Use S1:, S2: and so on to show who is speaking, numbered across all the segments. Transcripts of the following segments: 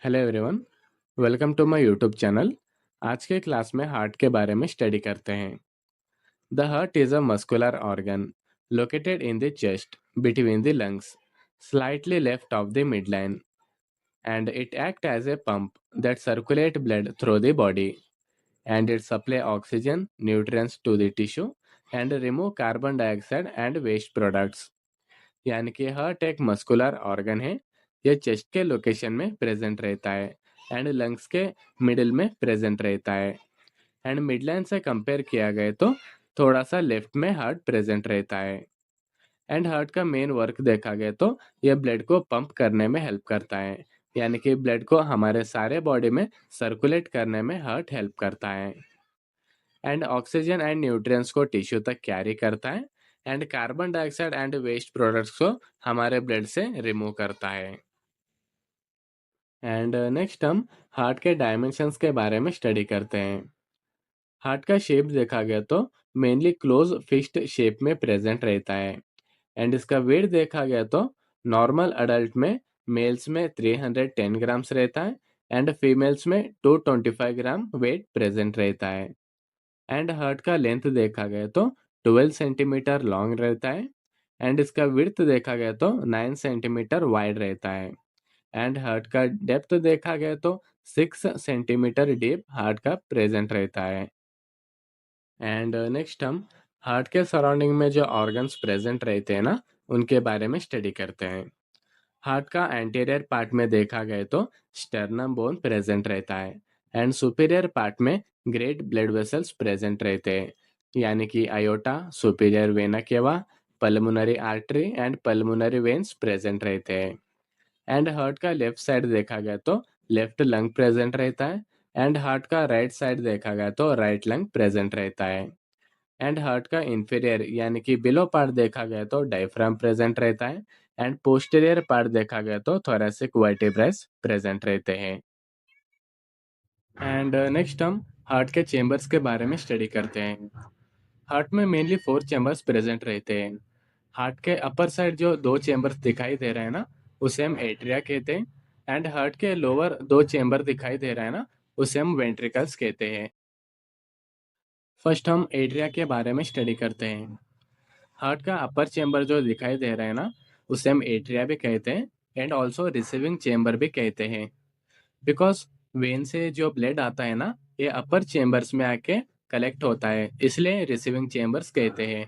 S1: Hello everyone, welcome to my YouTube channel. आज के class में हार्ट के बारे में स्टडी करते हैं। The heart is a muscular organ located in the chest between the lungs, slightly left of the midline, and it acts as a pump that circulates blood through the body, and it supply oxygen, nutrients to the tissue, and remove carbon dioxide and waste products। यानी कि heart एक muscular organ है। ये chest के location में present रहता है and lungs के मिडिल में प्रेजेंट रहता है। एंड मिडलाइन से कंपेयर किया गया तो थोड़ा सा लेफ्ट में हार्ट प्रेजेंट रहता है। एंड हार्ट का मेन वर्क देखा गया तो ये ब्लड को पंप करने में हेल्प करता है, यानी कि ब्लड को हमारे सारे बॉडी में सर्कुलेट करने में हार्ट हेल्प करता है। एंड ऑक्सीजन एंड न्यूट्रिएंट्स को टिश्यू तक कैरी करता है and carbon dioxide and waste products को हमारे ब्लड से रिमूव करता है। एंड नेक्स्ट हम हार्ट के डायमेंशंस के बारे में स्टडी करते हैं। हार्ट का शेप देखा गया तो मेनली क्लोज फिस्ट शेप में प्रेजेंट रहता है। एंड इसका वेट देखा गया तो नॉर्मल अडल्ट में मेल्स में 310 ग्राम्स रहता है एंड फीमेल्स में 225 ग्राम वेट प्रेजेंट रहता है। एंड हार्ट का लेंथ देखा गया तो 12 सेंटीमीटर लॉन्ग रहता है एंड इसका विड्थ देखा गया तो 9 सेंटीमीटर वाइड रहता है। एंड हार्ट का डेप्थ देखा गया तो 6 सेंटीमीटर डीप हार्ट का प्रेजेंट रहता है। एंड नेक्स्ट हम हार्ट के सराउंडिंग में जो ऑर्गन्स प्रेजेंट रहते हैं ना, उनके बारे में स्टडी करते हैं। हार्ट का एंटीरियर पार्ट में देखा गया तो स्टर्नम बोन प्रेजेंट रहता है एंड सुपीरियर पार्ट में ग्रेट ब्लड वेसल्स प्रेजेंट रहते हैं, यानी कि iota, superior vena cava, pulmonary artery and pulmonary veins present रहते हैं। एंड हार्ट का लेफ्ट साइड देखा गया तो लेफ्ट लंग प्रेजेंट रहता है एंड हार्ट का राइट साइड देखा गया तो राइट लंग प्रेजेंट रहता है। एंड हार्ट का इंफीरियर यानी कि बिलो पार्ट देखा गया तो डायफ्राम प्रेजेंट रहता है एंड पोस्टीरियर पार्ट देखा गया तो थोरेसिक वर्टिब्रेस प्रेजेंट रहते हैं। एंड नेक्स्ट हम हार्ट के चेंबर्स के बारे में स्टडी करते हैं। हार्ट में मेनली 4 चेंबर्स प्रेजेंट रहते हैं। हार्ट के अपर साइड जो 2 चेंबर्स दिखाई दे रहे हैं ना, उसे हम एट्रिया कहते हैं। एंड हार्ट के लोअर 2 चेंबर दिखाई दे रहा है ना, उसे हम वेंट्रिकल्स कहते हैं। फर्स्ट हम एट्रिया के बारे में स्टडी करते हैं। हार्ट का अपर चेंबर जो दिखाई दे रहा है ना, उसे हम एट्रिया भी कहते हैं एंड ऑल्सो रिसीविंग चेंबर भी कहते हैं। बिकॉज वेन से जो ब्लड आता है ना, ये अपर चेंबर्स में आके कलेक्ट होता है, इसलिए रिसीविंग चेंबर्स कहते हैं।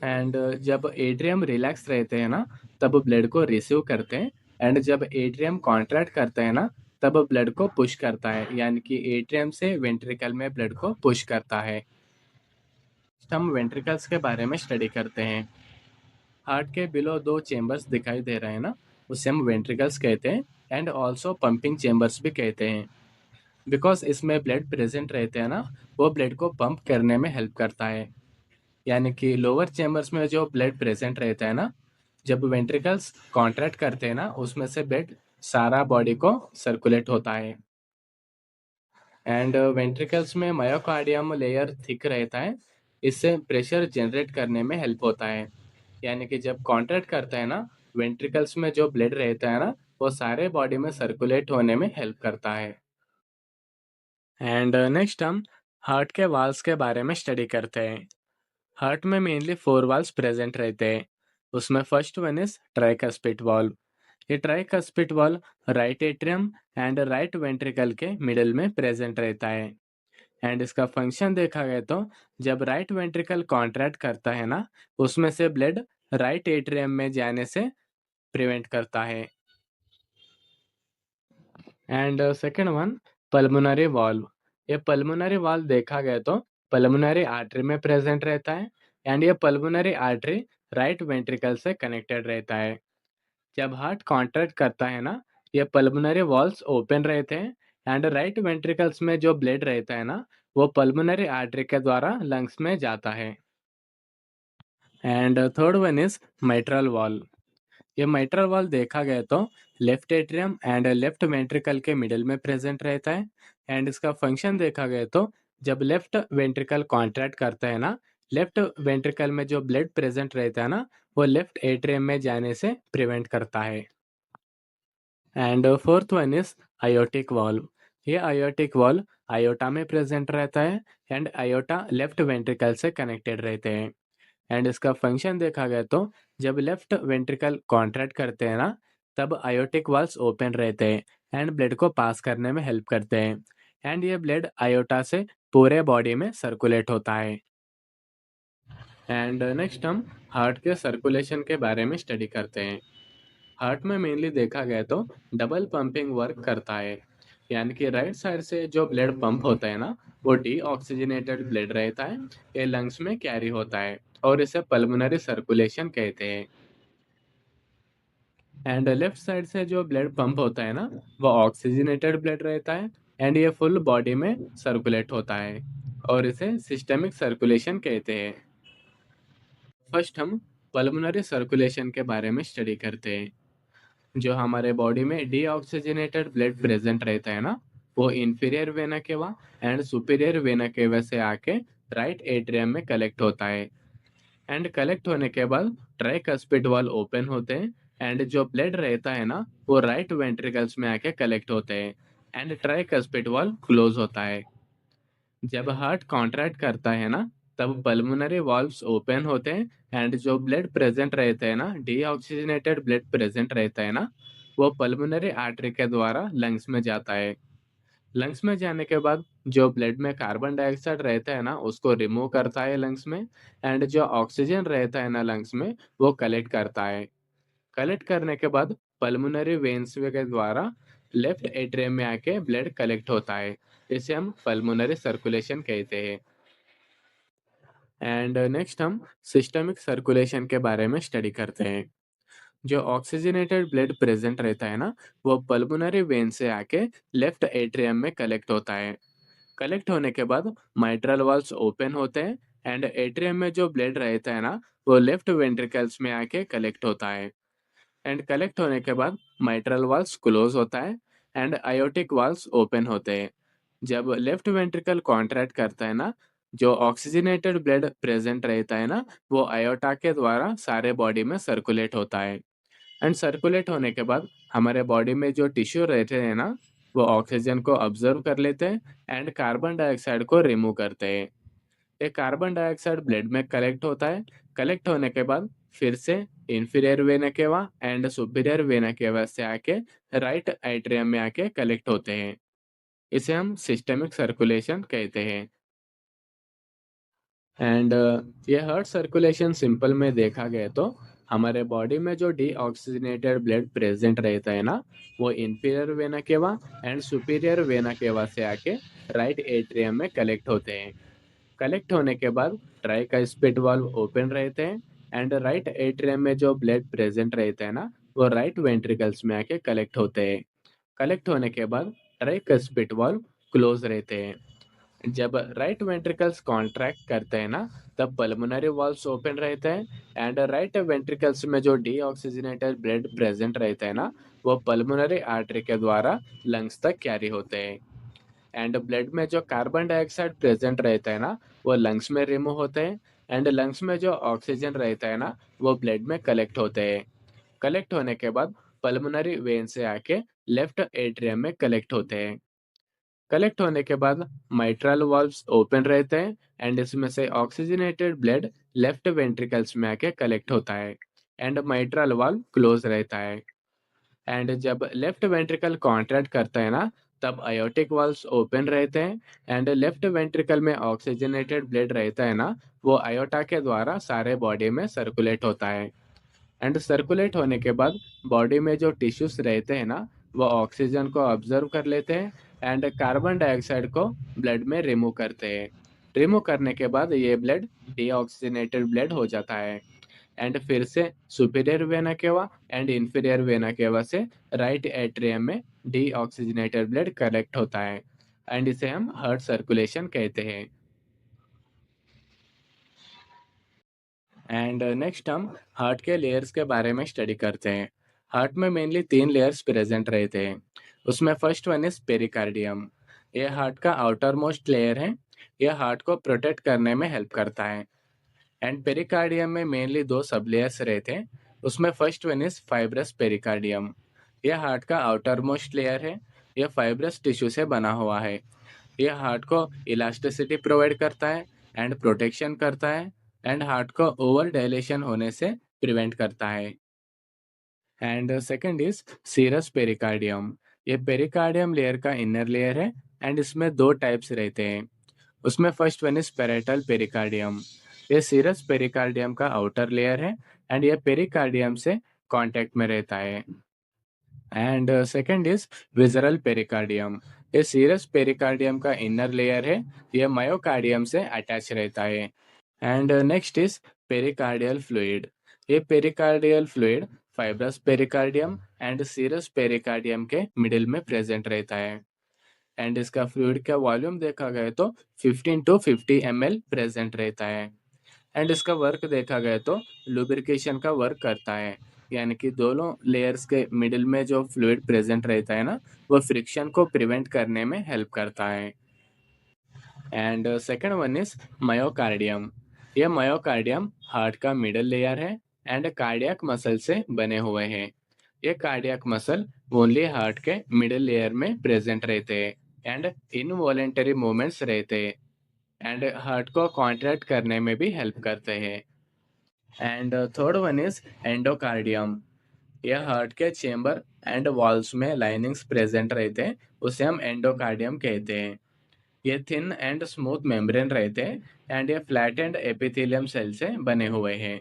S1: एंड जब एट्रियम रिलैक्स रहते हैं ना, तब ब्लड को रिसीव करते हैं। एंड जब एट्रियम कॉन्ट्रैक्ट करते हैं ना, तब ब्लड को पुश करता है, यानी कि एट्रियम से वेंट्रिकल में ब्लड को पुश करता है। हम वेंट्रिकल्स के बारे में स्टडी करते हैं। हार्ट के बिलो 2 चेंबर्स दिखाई दे रहे हैं ना, उसे हम वेंट्रिकल्स कहते हैं एंड ऑल्सो पंपिंग चेंबर्स भी कहते हैं। बिकॉज इसमें ब्लड प्रेजेंट रहते हैं ना, वो ब्लड को पंप करने में हेल्प करता है। यानी कि लोअर चेंबर्स में जो ब्लड प्रेजेंट रहता है ना, जब वेंट्रिकल्स कॉन्ट्रैक्ट करते हैं ना, उसमें से ब्लड सारा बॉडी को सर्कुलेट होता है। एंड वेंट्रिकल्स में मायोकार्डियम लेयर थिक रहता है, इससे प्रेशर जनरेट करने में हेल्प होता है। यानी कि जब कॉन्ट्रैक्ट करता है ना, वेंट्रिकल्स में जो ब्लड रहता है ना, वो सारे बॉडी में सर्कुलेट होने में हेल्प करता है। एंड नेक्स्ट हम हार्ट के वाल्स के बारे में स्टडी करते हैं। हार्ट में मेनली 4 वाल्स प्रेजेंट रहते हैं। उसमें first one is tricuspid valve. ये tricuspid valve right atrium and right ventricle के मिडिल में प्रेजेंट रहता है। एंड इसका फंक्शन देखा गया तो जब राइट वेंट्रिकल कॉन्ट्रैक्ट करता है ना, उसमें से ब्लड राइट एट्रियम में जाने से प्रिवेंट करता है। And second one pulmonary valve. ये पल्मोनरी वाल्व देखा गया तो पल्मोनरी आर्टरी में प्रेजेंट रहता है एंड ये पल्मोनरी आर्टरी राइट वेंट्रिकल से कनेक्टेड रहता है। जब हार्ट कॉन्ट्रैक्ट करता है ना, ये पल्मोनरी वॉल्स ओपन रहते हैं एंड राइट वेंट्रिकल्स में जो ब्लड रहता है ना, वो पल्मोनरी आर्टरी के द्वारा लंग्स में जाता है। And third one is mitral valve. ये माइट्रल वॉल्व देखा गया तो left atrium and left ventricle के मिडिल में प्रेजेंट रहता है। एंड इसका फंक्शन देखा गया तो जब लेफ्ट वेंट्रिकल कॉन्ट्रैक्ट करता है ना, लेफ्ट वेंट्रिकल में जो ब्लड प्रेजेंट रहता है ना, वो लेफ्ट एट्रियम में जाने से प्रिवेंट करता है। And fourth one is aortic valve. ये आयोटिक वॉल्व आयोटा में प्रेजेंट रहता है एंड आयोटा लेफ्ट वेंट्रिकल से कनेक्टेड रहते हैं। एंड इसका फंक्शन देखा गया तो जब लेफ्ट वेंट्रिकल कॉन्ट्रैक्ट करते हैं ना, तब आयोटिक वाल्व्स ओपन रहते हैं एंड ब्लड को पास करने में हेल्प करते हैं। एंड ये ब्लड आयोटा से पूरे बॉडी में सर्कुलेट होता है। एंड नेक्स्ट हम हार्ट के सर्कुलेशन के बारे में स्टडी करते हैं। हार्ट में मेनली देखा गया तो डबल पंपिंग वर्क करता है, यानी कि राइट साइड से जो ब्लड पंप होता है ना, वो डीऑक्सीजनेटेड ब्लड रहता है, ये लंग्स में कैरी होता है और इसे पल्मोनरी सर्कुलेशन कहते हैं। एंड लेफ्ट साइड से जो ब्लड पंप होता है ना, वो ऑक्सीजनेटेड ब्लड रहता है एंड ये फुल बॉडी में सर्कुलेट होता है और इसे सिस्टेमिक सर्कुलेशन कहते हैं। फर्स्ट हम पल्मोनरी सर्कुलेशन के बारे में स्टडी करते हैं। जो हमारे बॉडी में डीऑक्सीजनेटेड ब्लड प्रेजेंट रहता है ना, वो inferior vena cava and superior vena cava से आके राइट एट्रियम में कलेक्ट होता है। एंड कलेक्ट होने के बाद ट्राइकस्पिड वॉल ओपन होते हैं एंड जो ब्लड रहता है ना, वो राइट वेंट्रिकल्स में आके कलेक्ट होते हैं एंड ट्राइकस्पिड वॉल क्लोज होता है। जब हार्ट कॉन्ट्रैक्ट करता है ना, तब पल्मोनरी वाल्व्स ओपन होते हैं एंड जो ब्लड प्रेजेंट रहता है ना, डीऑक्सीजनेटेड ब्लड प्रेजेंट रहता है ना, वो पल्मोनरी आर्टरी के द्वारा लंग्स में जाता है। लंग्स में जाने के बाद जो ब्लड में कार्बन डाइऑक्साइड रहता है ना, उसको रिमूव करता है लंग्स में एंड जो ऑक्सीजन रहता है ना लंग्स में, वो कलेक्ट करता है। कलेक्ट करने के बाद पल्मोनरी वेन्स के द्वारा लेफ्ट एट्रियम में आके ब्लड कलेक्ट होता है। इसे हम पल्मोनरी सर्कुलेशन कहते हैं। एंड नेक्स्ट हम सिस्टमिक सर्कुलेशन के बारे में स्टडी करते हैं। जो ऑक्सीजनेटेड ब्लड प्रेजेंट रहता है ना, वो पल्मोनरी वेन से आके लेफ्ट एट्रियम में कलेक्ट होता है। कलेक्ट होने के बाद माइट्रल वाल्व्स ओपन होते हैं एंड एट्रियम में जो ब्लड रहता है ना, वो लेफ्ट वेंट्रिकल्स में आके कलेक्ट होता है। एंड कलेक्ट होने के बाद माइट्रल वाल्व्स क्लोज होता है एंड आयोटिक वाल्व्स ओपन होते हैं। जब लेफ्ट वेंट्रिकल कॉन्ट्रैक्ट करता है ना, जो ऑक्सीजनेटेड ब्लड प्रेजेंट रहता है ना, वो आयोटा के द्वारा सारे बॉडी में सर्कुलेट होता है। एंड सर्कुलेट होने के बाद हमारे बॉडी में जो टिश्यू रहते हैं ना, वो ऑक्सीजन को ऑब्जर्व कर लेते हैं एंड कार्बन डाइऑक्साइड को रिमूव करते हैं। ये कार्बन डाइऑक्साइड ब्लड में कलेक्ट होता है। कलेक्ट होने के बाद फिर से inferior vena cava and superior vena cava से आके राइट एट्रियम में आके कलेक्ट होते हैं। इसे हम सिस्टेमिक सर्कुलेशन कहते हैं। एंड ये हार्ट सर्कुलेशन सिंपल में देखा गया तो हमारे बॉडी में जो डीऑक्सीजनेटेड ब्लड प्रेजेंट रहता है ना, वो inferior vena cava and superior vena cava से आके राइट एट्रियम में कलेक्ट होते हैं। कलेक्ट होने के बाद ट्राइकस्पिड वाल्व ओपन रहते हैं एंड राइट एट्रियम में जो ब्लड प्रेजेंट रहता है ना, वो राइट वेंट्रिकल्स में आके कलेक्ट होते हैं। कलेक्ट होने के बाद ट्राइकस्पिड वाल्व क्लोज रहते हैं। जब राइट वेंट्रिकल्स कॉन्ट्रैक्ट करते हैं ना, तब पल्मोनरी वाल्व्स ओपन रहते हैं एंड राइट वेंट्रिकल्स में जो डीऑक्सीजनेटेड ब्लड प्रेजेंट रहता है ना, वो पल्मोनरी आर्टरी के द्वारा लंग्स तक कैरी होते हैं। एंड ब्लड में जो कार्बन डाइऑक्साइड प्रेजेंट रहता है ना, वो लंग्स में रिमूव होते हैं एंड लंग्स में जो ऑक्सीजन रहता है ना, वो ब्लड में कलेक्ट होते हैं। कलेक्ट होने के बाद पल्मोनरी वेन से आके लेफ्ट एट्रियम में कलेक्ट होते हैं। कलेक्ट होने के बाद माइट्रल वाल्व्स ओपन रहते हैं एंड इसमें से ऑक्सीजनेटेड ब्लड लेफ्ट वेंट्रिकल्स में आके कलेक्ट होता है एंड माइट्रल वाल्व क्लोज रहता है। एंड जब लेफ्ट वेंट्रिकल कॉन्ट्रैक्ट करता है ना, तब अयोटिक वाल्व्स ओपन रहते हैं एंड लेफ्ट वेंट्रिकल में ऑक्सीजनेटेड ब्लड रहता है ना, वो अयोटा के द्वारा सारे बॉडी में सर्कुलेट होता है। एंड सर्कुलेट होने के बाद बॉडी में जो टिश्यूज रहते हैं ना, वो ऑक्सीजन को ऑब्जर्व कर लेते हैं एंड कार्बन डाइऑक्साइड को ब्लड में रिमूव करते हैं। रिमूव करने के बाद ये ब्लड डीऑक्सीजनेटेड ब्लड हो जाता है एंड फिर से superior vena cava and inferior vena cava से राइट एट्रियम में डीऑक्सीजनेटेड ब्लड कलेक्ट होता है एंड इसे हम हार्ट सर्कुलेशन कहते हैं। एंड नेक्स्ट हम हार्ट के लेयर्स के बारे में स्टडी करते हैं। हार्ट में मेनली तीन लेयर्स प्रेजेंट रहते हैं। उसमें फर्स्ट वन इज पेरिकार्डियम। ये हार्ट का आउटर मोस्ट लेयर है। यह हार्ट को प्रोटेक्ट करने में हेल्प करता है। एंड पेरिकार्डियम में मेनली दो सब लेयर्स रहते हैं। उसमें first one is fibrous pericardium. ये हार्ट का आउटर मोस्ट लेयर है। यह फाइब्रस टिश्यू से बना हुआ है। यह हार्ट को इलास्टिसिटी प्रोवाइड करता है एंड प्रोटेक्शन करता है एंड हार्ट को ओवर डायलेशन होने से प्रिवेंट करता है। And second is serous pericardium. ये पेरिकार्डियम लेयर का इनर लेयर है एंड इसमें दो टाइप्स रहते हैं। उसमें first one is parietal pericardium. ये सीरस पेरिकार्डियम का आउटर लेयर है एंड ये पेरिकार्डियम से कांटेक्ट में रहता है। And second is visceral pericardium. ये सीरस पेरिकार्डियम का इनर लेयर है। ये मायोकार्डियम से अटैच रहता है। And next is pericardial fluid. ये pericardial fluid fibrous pericardium and serous pericardium के मिडिल में प्रेजेंट रहता है। एंड इसका फ्लूइड का वॉल्यूम देखा गया तो 15 टू 50 ml प्रेजेंट रहता है। एंड इसका वर्क देखा गया तो लुब्रिकेशन का वर्क करता है। यानी कि दोनों लेयर्स के मिडिल में जो फ्लूइड प्रेजेंट रहता है ना, वो फ्रिक्शन को प्रिवेंट करने में हेल्प करता है। And second one is myocardium. यह मायोकार्डियम हार्ट का मिडल लेयर है एंड कार्डियक मसल से बने हुए हैं। ये कार्डियक मसल ओनली हार्ट के मिडल लेयर में प्रेजेंट रहते हैं एंड इनवॉलेंटरी मूवमेंट्स रहते हैं एंड हार्ट को कॉन्ट्रैक्ट करने में भी हेल्प करते हैं। And third one is endocardium. यह हार्ट के चेंबर एंड वॉल्स में लाइनिंग्स प्रेजेंट रहते हैं, उसे हम एंडोकार्डियम कहते हैं। ये थिन एंड स्मूथ मेम्ब्रेन रहते हैं एंड ये फ्लैट एंड एपिथेलियम सेल से बने हुए हैं।